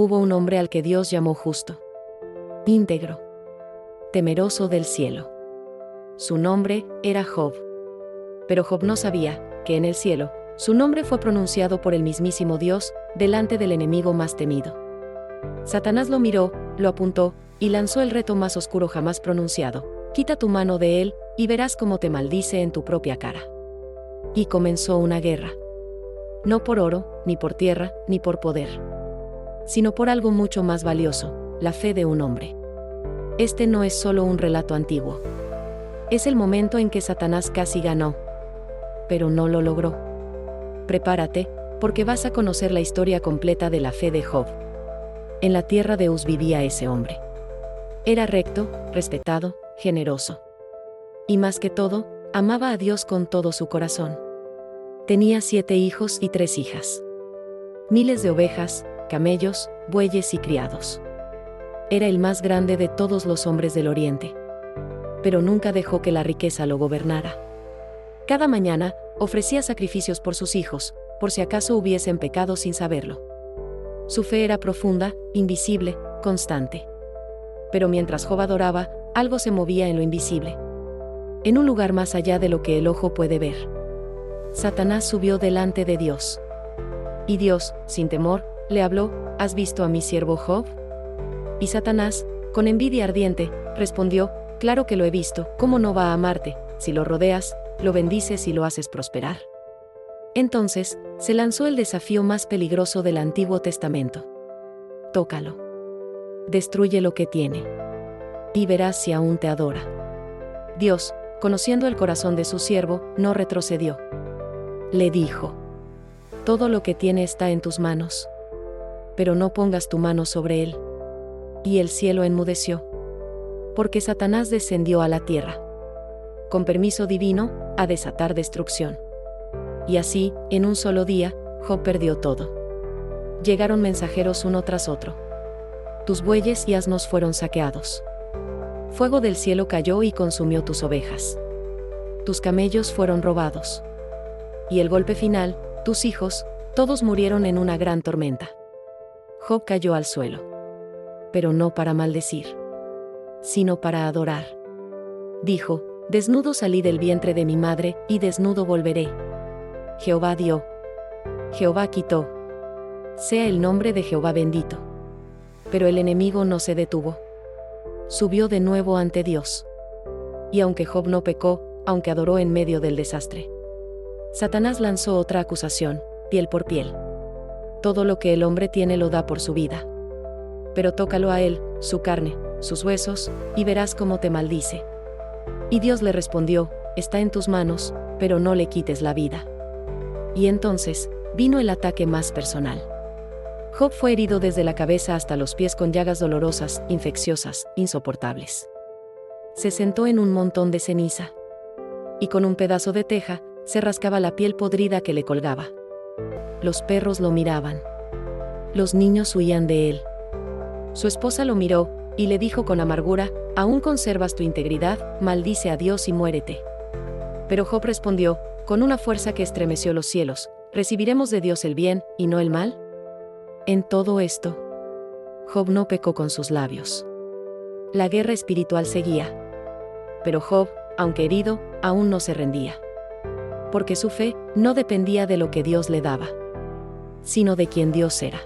Hubo un hombre al que Dios llamó justo, íntegro, temeroso del cielo. Su nombre era Job. Pero Job no sabía que en el cielo, su nombre fue pronunciado por el mismísimo Dios, delante del enemigo más temido. Satanás lo miró, lo apuntó, y lanzó el reto más oscuro jamás pronunciado: quita tu mano de él, y verás cómo te maldice en tu propia cara. Y comenzó una guerra. No por oro, ni por tierra, ni por poder, sino por algo mucho más valioso: la fe de un hombre. Este no es solo un relato antiguo. Es el momento en que Satanás casi ganó, pero no lo logró. Prepárate, porque vas a conocer la historia completa de la fe de Job. En la tierra de Uz vivía ese hombre. Era recto, respetado, generoso. Y más que todo, amaba a Dios con todo su corazón. Tenía 7 hijos y 3 hijas. Miles de ovejas, camellos, bueyes y criados. Era el más grande de todos los hombres del oriente. Pero nunca dejó que la riqueza lo gobernara. Cada mañana, ofrecía sacrificios por sus hijos, por si acaso hubiesen pecado sin saberlo. Su fe era profunda, invisible, constante. Pero mientras Job adoraba, algo se movía en lo invisible. En un lugar más allá de lo que el ojo puede ver. Satanás subió delante de Dios. Y Dios, sin temor, le habló: ¿has visto a mi siervo Job? Y Satanás, con envidia ardiente, respondió: claro que lo he visto. ¿Cómo no va a amarte, si lo rodeas, lo bendices y lo haces prosperar? Entonces, se lanzó el desafío más peligroso del Antiguo Testamento. Tócalo. Destruye lo que tiene. Y verás si aún te adora. Dios, conociendo el corazón de su siervo, no retrocedió. Le dijo: todo lo que tiene está en tus manos. Pero no pongas tu mano sobre él. Y el cielo enmudeció. Porque Satanás descendió a la tierra, con permiso divino, a desatar destrucción. Y así, en un solo día, Job perdió todo. Llegaron mensajeros uno tras otro. Tus bueyes y asnos fueron saqueados. Fuego del cielo cayó y consumió tus ovejas. Tus camellos fueron robados. Y el golpe final: tus hijos, todos murieron en una gran tormenta. Job cayó al suelo. Pero no para maldecir, sino para adorar. Dijo: desnudo salí del vientre de mi madre, y desnudo volveré. Jehová dio. Jehová quitó. Sea el nombre de Jehová bendito. Pero el enemigo no se detuvo. Subió de nuevo ante Dios. Y aunque Job no pecó, aunque adoró en medio del desastre, Satanás lanzó otra acusación: piel por piel. Todo lo que el hombre tiene lo da por su vida. Pero tócalo a él, su carne, sus huesos, y verás cómo te maldice. Y Dios le respondió: está en tus manos, pero no le quites la vida. Y entonces, vino el ataque más personal. Job fue herido desde la cabeza hasta los pies con llagas dolorosas, infecciosas, insoportables. Se sentó en un montón de ceniza. Y con un pedazo de teja, se rascaba la piel podrida que le colgaba. Los perros lo miraban. Los niños huían de él. Su esposa lo miró, y le dijo con amargura: ¿aún conservas tu integridad? Maldice a Dios y muérete. Pero Job respondió, con una fuerza que estremeció los cielos: ¿recibiremos de Dios el bien, y no el mal? En todo esto, Job no pecó con sus labios. La guerra espiritual seguía. Pero Job, aunque herido, aún no se rendía. Porque su fe no dependía de lo que Dios le daba, sino de quien Dios era.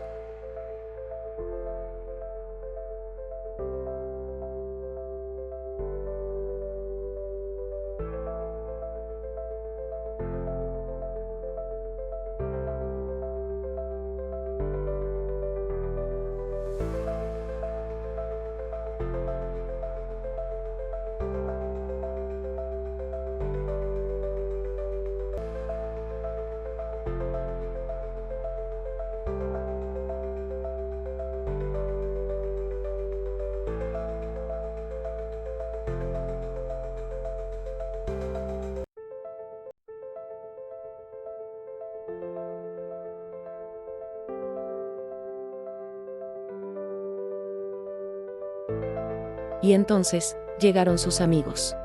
Y entonces, llegaron sus amigos.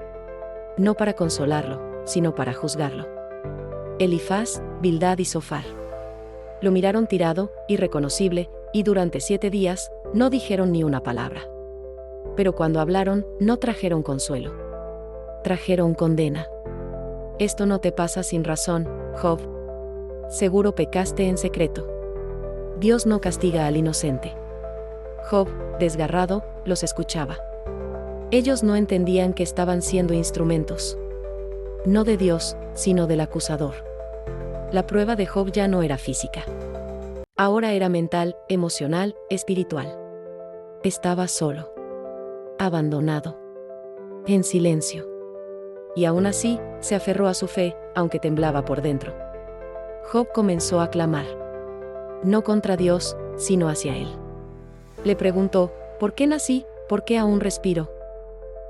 No para consolarlo, sino para juzgarlo. Elifaz, Bildad y Zofar. Lo miraron tirado, irreconocible, y durante 7 días no dijeron ni una palabra. Pero cuando hablaron, no trajeron consuelo. Trajeron condena. Esto no te pasa sin razón, Job. Seguro pecaste en secreto. Dios no castiga al inocente. Job, desgarrado, los escuchaba. Ellos no entendían que estaban siendo instrumentos. No de Dios, sino del acusador. La prueba de Job ya no era física. Ahora era mental, emocional, espiritual. Estaba solo. Abandonado. En silencio. Y aún así, se aferró a su fe, aunque temblaba por dentro. Job comenzó a clamar. No contra Dios, sino hacia él. Le preguntó, ¿por qué nací? ¿Por qué aún respiro?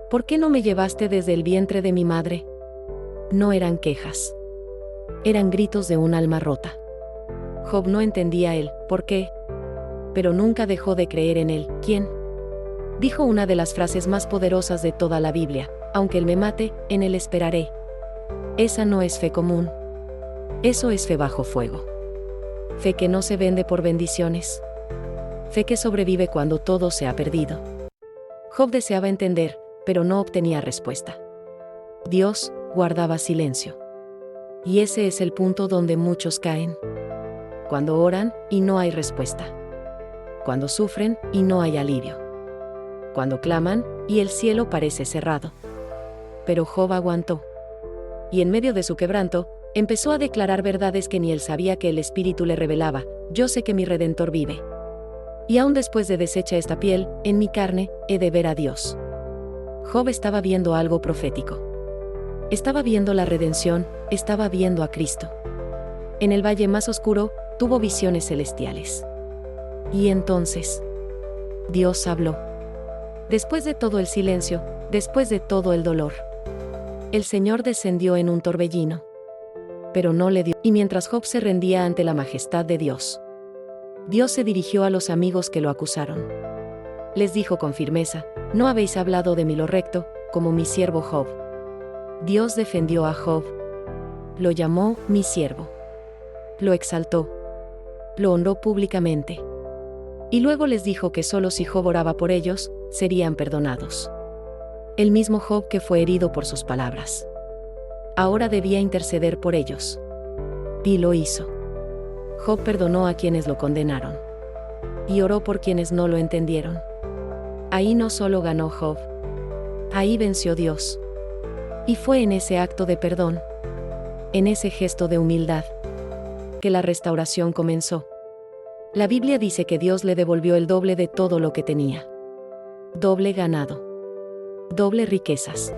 ¿Por qué no me llevaste desde el vientre de mi madre? No eran quejas. Eran gritos de un alma rota. Job no entendía el por qué, pero nunca dejó de creer en él. ¿Quién? Dijo una de las frases más poderosas de toda la Biblia: aunque él me mate, en él esperaré. Esa no es fe común. Eso es fe bajo fuego. Fe que no se vende por bendiciones. Fe que sobrevive cuando todo se ha perdido. Job deseaba entender, pero no obtenía respuesta. Dios guardaba silencio. Y ese es el punto donde muchos caen. Cuando oran y no hay respuesta. Cuando sufren y no hay alivio. Cuando claman y el cielo parece cerrado. Pero Job aguantó. Y en medio de su quebranto, empezó a declarar verdades que ni él sabía que el Espíritu le revelaba. Yo sé que mi Redentor vive. Y aún después de deshecha esta piel, en mi carne, he de ver a Dios. Job estaba viendo algo profético. Estaba viendo la redención, estaba viendo a Cristo. En el valle más oscuro, tuvo visiones celestiales. Y entonces, Dios habló. Después de todo el silencio, después de todo el dolor, el Señor descendió en un torbellino. Pero no le dio. Y mientras Job se rendía ante la majestad de Dios, Dios se dirigió a los amigos que lo acusaron. Les dijo con firmeza: no habéis hablado de mí lo recto, como mi siervo Job. Dios defendió a Job. Lo llamó mi siervo. Lo exaltó. Lo honró públicamente. Y luego les dijo que solo si Job oraba por ellos, serían perdonados. El mismo Job que fue herido por sus palabras. Ahora debía interceder por ellos. Y lo hizo. Job perdonó a quienes lo condenaron. Y oró por quienes no lo entendieron. Ahí no solo ganó Job. Ahí venció Dios. Y fue en ese acto de perdón, en ese gesto de humildad, que la restauración comenzó. La Biblia dice que Dios le devolvió el doble de todo lo que tenía. Doble ganado. Doble riquezas.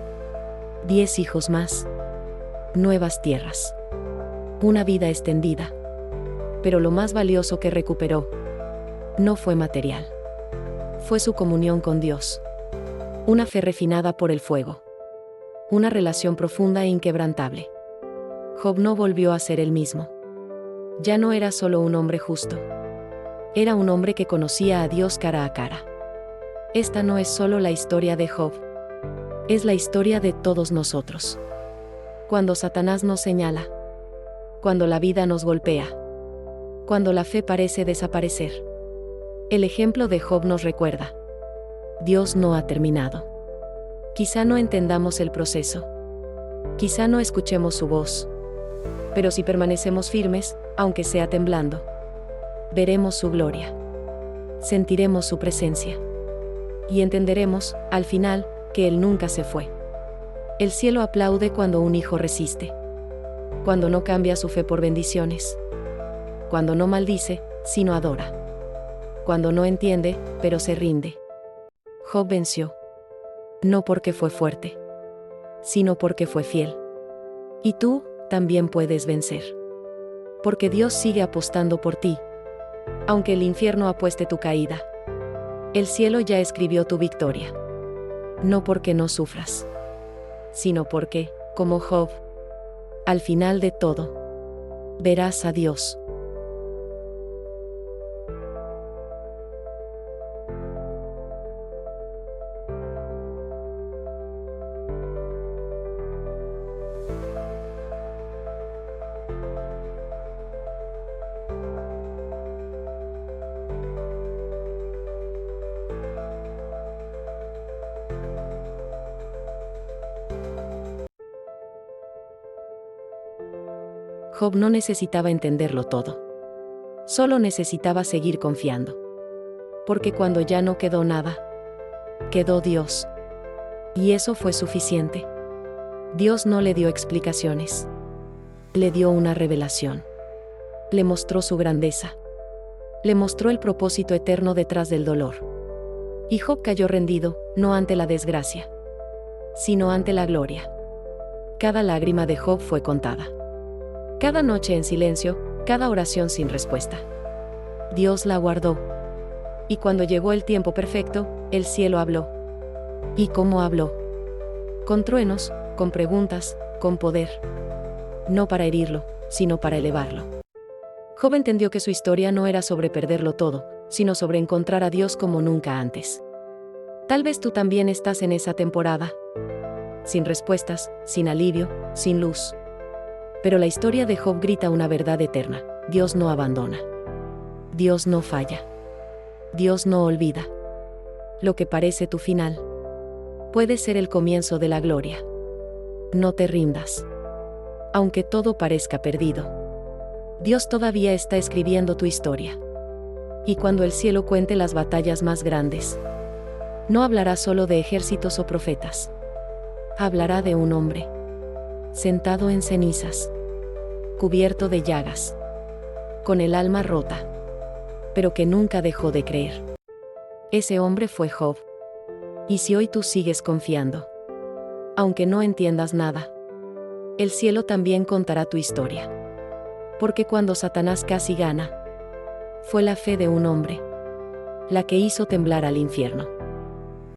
10 hijos más. Nuevas tierras. Una vida extendida. Pero lo más valioso que recuperó no fue material. Fue su comunión con Dios. Una fe refinada por el fuego. Una relación profunda e inquebrantable. Job no volvió a ser el mismo. Ya no era solo un hombre justo. Era un hombre que conocía a Dios cara a cara. Esta no es solo la historia de Job. Es la historia de todos nosotros. Cuando Satanás nos señala. Cuando la vida nos golpea. Cuando la fe parece desaparecer. El ejemplo de Job nos recuerda: Dios no ha terminado. Quizá no entendamos el proceso. Quizá no escuchemos su voz. Pero si permanecemos firmes, aunque sea temblando, veremos su gloria. Sentiremos su presencia. Y entenderemos, al final, que Él nunca se fue. El cielo aplaude cuando un hijo resiste. Cuando no cambia su fe por bendiciones. Cuando no maldice, sino adora. Cuando no entiende, pero se rinde. Job venció. No porque fue fuerte, sino porque fue fiel. Y tú también puedes vencer. Porque Dios sigue apostando por ti. Aunque el infierno apueste tu caída, el cielo ya escribió tu victoria. No porque no sufras, sino porque, como Job, al final de todo, verás a Dios. Job no necesitaba entenderlo todo. Solo necesitaba seguir confiando. Porque cuando ya no quedó nada, quedó Dios. Y eso fue suficiente. Dios no le dio explicaciones. Le dio una revelación. Le mostró su grandeza. Le mostró el propósito eterno detrás del dolor. Y Job cayó rendido, no ante la desgracia, sino ante la gloria. Cada lágrima de Job fue contada. Cada noche en silencio, cada oración sin respuesta. Dios la guardó. Y cuando llegó el tiempo perfecto, el cielo habló. ¿Y cómo habló? Con truenos, con preguntas, con poder. No para herirlo, sino para elevarlo. Job entendió que su historia no era sobre perderlo todo, sino sobre encontrar a Dios como nunca antes. Tal vez tú también estás en esa temporada. Sin respuestas, sin alivio, sin luz. Pero la historia de Job grita una verdad eterna: Dios no abandona. Dios no falla. Dios no olvida. Lo que parece tu final puede ser el comienzo de la gloria. No te rindas. Aunque todo parezca perdido, Dios todavía está escribiendo tu historia. Y cuando el cielo cuente las batallas más grandes, no hablará solo de ejércitos o profetas. Hablará de un hombre sentado en cenizas, cubierto de llagas, con el alma rota, pero que nunca dejó de creer. Ese hombre fue Job. Y si hoy tú sigues confiando, aunque no entiendas nada, el cielo también contará tu historia. Porque cuando Satanás casi gana, fue la fe de un hombre la que hizo temblar al infierno.